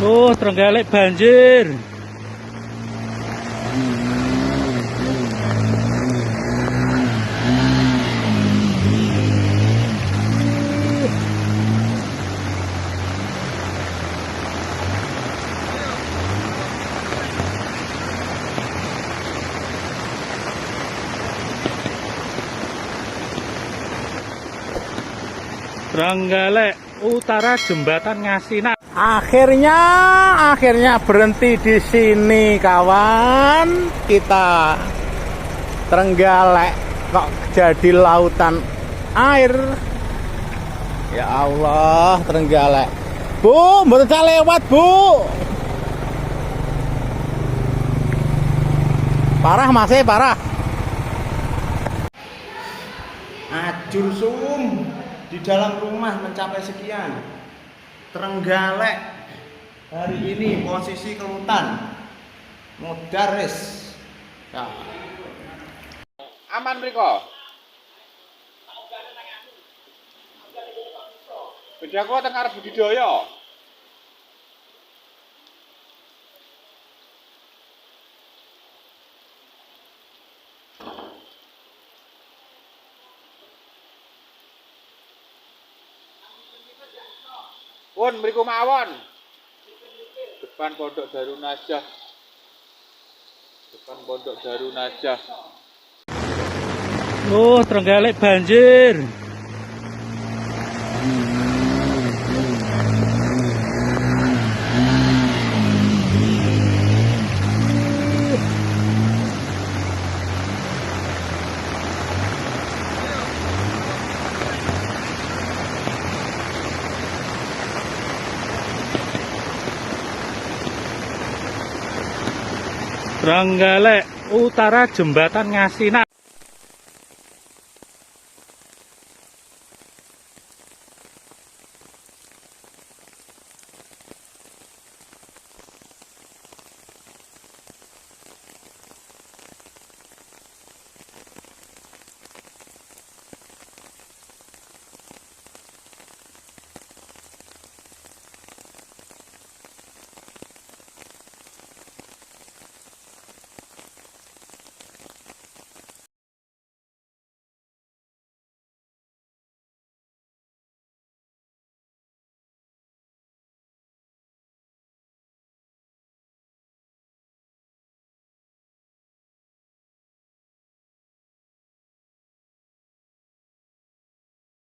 Oh, Trenggalek banjir. Trenggalek Utara Jembatan Ngasinan. Akhirnya berhenti di sini kawan. Kita Trenggalek kok jadi lautan air. Ya Allah, Trenggalek. Bu, mboten tak lewat, Bu. Parah masih parah. Ajur sum di dalam rumah mencapai sekian. Trenggalek hari ini posisi kelutan Mudaris ya. Aman mriko. Beda kok teng arep budidaya. Pun mriku mawon. Depan Pondok Darun Najah. Depan Pondok Darun Najah. Oh, Trenggalek banjir. Trenggalek Utara Jembatan Ngasinan.